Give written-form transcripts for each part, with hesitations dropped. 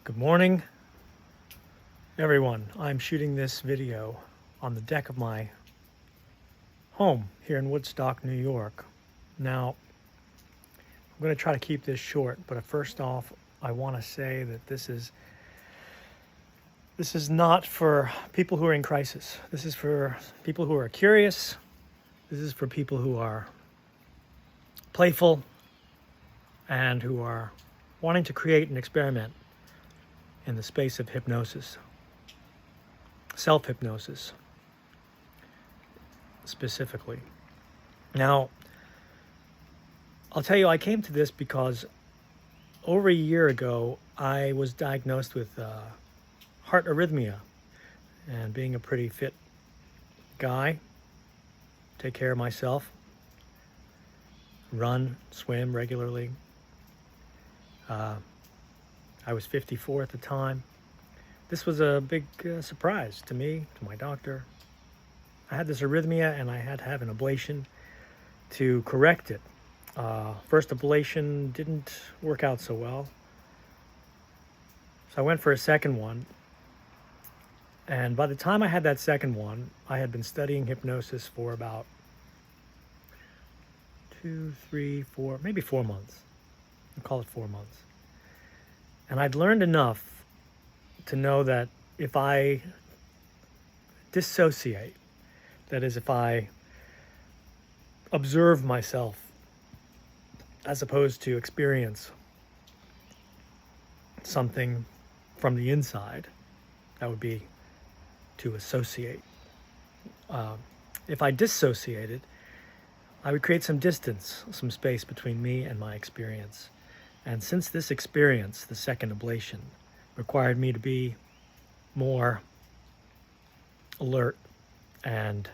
Good morning, everyone. I'm shooting this video on the deck of my home here in Woodstock, New York. Now, I'm going to try to keep this short, but first off, I want to say that this is not for people who are in crisis. This is for people who are curious. This is for people who are playful and who are wanting to create an experiment in the space of hypnosis, self-hypnosis specifically. Now, I'll tell you, I came to this because over a year ago, I was diagnosed with heart arrhythmia, and being a pretty fit guy, take care of myself, run, swim regularly. I was 54 at the time. This was a big surprise to me, to my doctor. I had this arrhythmia and I had to have an ablation to correct it. First ablation didn't work out so well. So I went for a second one. And by the time I had that second one, I had been studying hypnosis for about 2, 3, 4, maybe 4 months. I'll call it 4 months. And I'd learned enough to know that if I dissociate, that is, if I observe myself as opposed to experience something from the inside, that would be to associate. If I dissociated, I would create some distance, some space between me and my experience. And since this experience, the second ablation, required me to be more alert and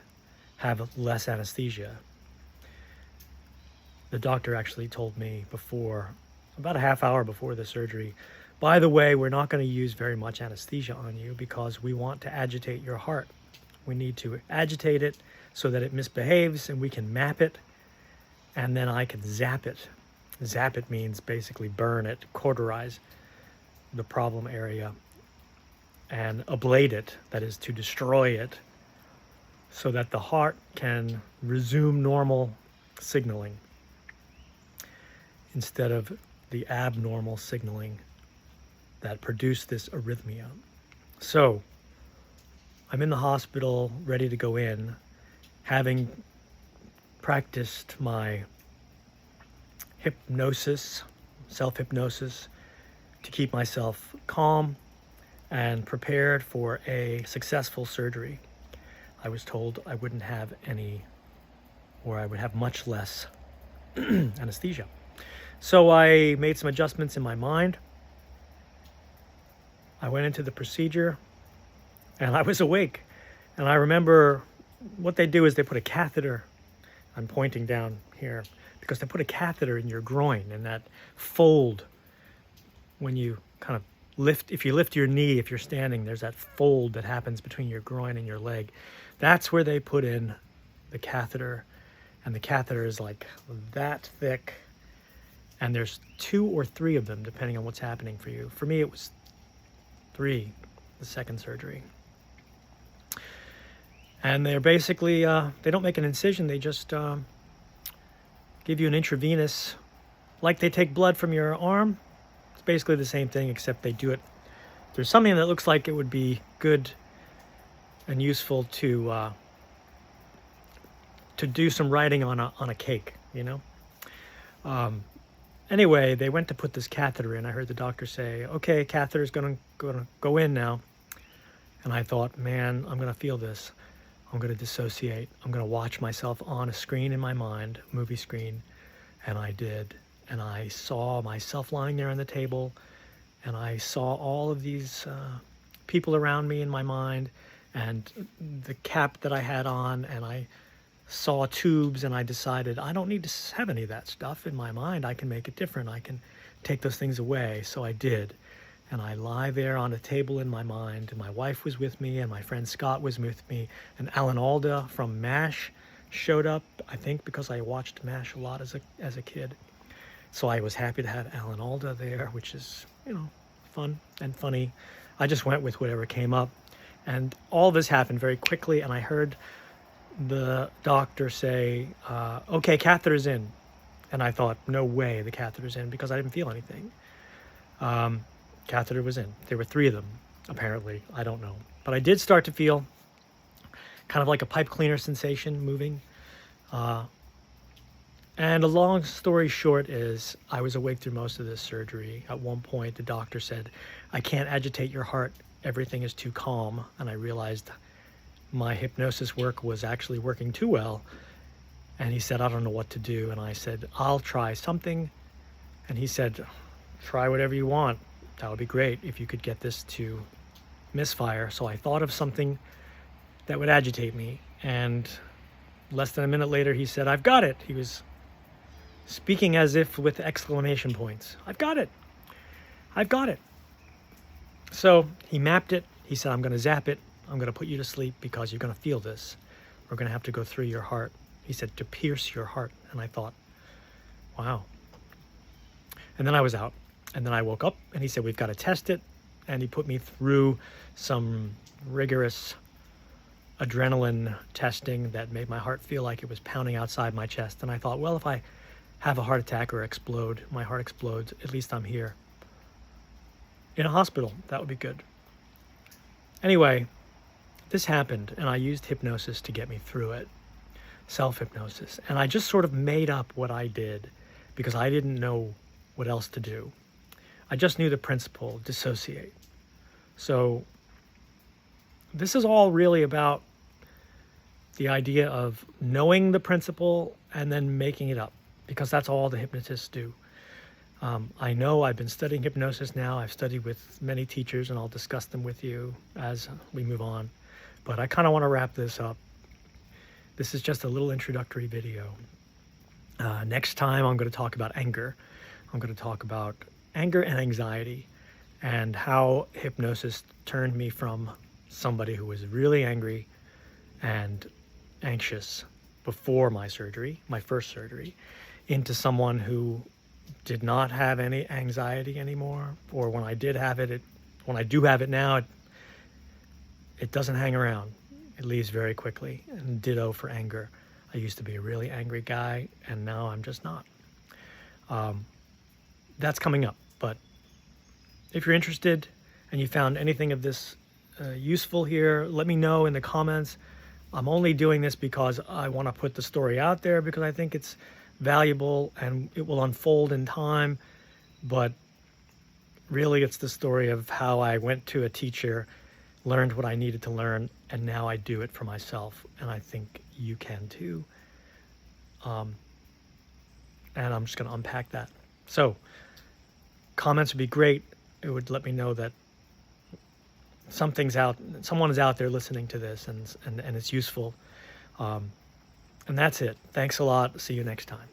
have less anesthesia, the doctor actually told me about a half hour before the surgery, by the way, we're not going to use very much anesthesia on you because we want to agitate your heart. We need to agitate it so that it misbehaves and we can map it, and then I can zap it. Zap it means basically burn it, cauterize the problem area, and ablate it, that is to destroy it, so that the heart can resume normal signaling instead of the abnormal signaling that produced this arrhythmia. So I'm in the hospital, ready to go in, having practiced my hypnosis, self-hypnosis, to keep myself calm and prepared for a successful surgery. I was told I wouldn't have any, or I would have much less anesthesia. So I made some adjustments in my mind. I went into the procedure and I was awake. And I remember what they do is they put a catheter, I'm pointing down here, because they put a catheter in your groin, in that fold when you kind of lift, if you lift your knee, if you're standing, there's that fold that happens between your groin and your leg. That's where they put in the catheter, and the catheter is like that thick, and there's 2 or 3 of them depending on what's happening for you. For me, it was 3, the second surgery. And they're basically, they don't make an incision, they just give you an intravenous, like they take blood from your arm. It's basically the same thing, except they do it. There's something that looks like it would be good and useful to do some writing on a cake, you know. Anyway, they went to put this catheter in. I heard the doctor say, "Okay, catheter's gonna go in now." And I thought, man, I'm gonna feel this. I'm going to dissociate. I'm going to watch myself on a screen in my mind, movie screen. And I did. And I saw myself lying there on the table. And I saw all of these people around me in my mind. And the cap that I had on. And I saw tubes. And I decided I don't need to have any of that stuff in my mind. I can make it different. I can take those things away. So I did. And I lie there on a table in my mind, and my wife was with me, and my friend Scott was with me, and Alan Alda from MASH showed up, I think because I watched MASH a lot as a kid. So I was happy to have Alan Alda there, which is, you know, fun and funny. I just went with whatever came up. And all this happened very quickly, and I heard the doctor say, okay, catheter's in. And I thought, no way the catheter's in, because I didn't feel anything. Catheter was in. There were 3 of them, apparently. I don't know. But I did start to feel kind of like a pipe cleaner sensation moving. And a long story short is I was awake through most of this surgery. At one point, the doctor said, I can't agitate your heart. Everything is too calm. And I realized my hypnosis work was actually working too well. And he said, I don't know what to do. And I said, I'll try something. And he said, try whatever you want. That would be great if you could get this to misfire. So I thought of something that would agitate me. And less than a minute later, he said, I've got it. He was speaking as if with exclamation points. I've got it. I've got it. So he mapped it. He said, I'm going to zap it. I'm going to put you to sleep because you're going to feel this. We're going to have to go through your heart. He said, to pierce your heart. And I thought, wow. And then I was out. And then I woke up and he said, we've got to test it. And he put me through some rigorous adrenaline testing that made my heart feel like it was pounding outside my chest. And I thought, well, if I have a heart attack or explode, my heart explodes, at least I'm here in a hospital. That would be good. Anyway, this happened and I used hypnosis to get me through it. Self-hypnosis. And I just sort of made up what I did because I didn't know what else to do. I just knew the principle, dissociate. So this is all really about the idea of knowing the principle and then making it up, because that's all the hypnotists do. I know I've been studying hypnosis now. I've studied with many teachers, and I'll discuss them with you as we move on. But I kind of want to wrap this up. This is just a little introductory video. Next time, I'm going to talk about anger. I'm going to talk about anger and anxiety and how hypnosis turned me from somebody who was really angry and anxious before my surgery, my first surgery, into someone who did not have any anxiety anymore. Or when I did have it, when I do have it now, it doesn't hang around. It leaves very quickly. And ditto for anger. I used to be a really angry guy, and now I'm just not. That's coming up. But if you're interested and you found anything of this useful here, let me know in the comments. I'm only doing this because I want to put the story out there because I think it's valuable and it will unfold in time. But really, it's the story of how I went to a teacher, learned what I needed to learn, and now I do it for myself. And I think you can too. And I'm just going to unpack that. So comments would be great. It would let me know that someone is out there listening to this and it's useful. And that's it. Thanks a lot. See you next time.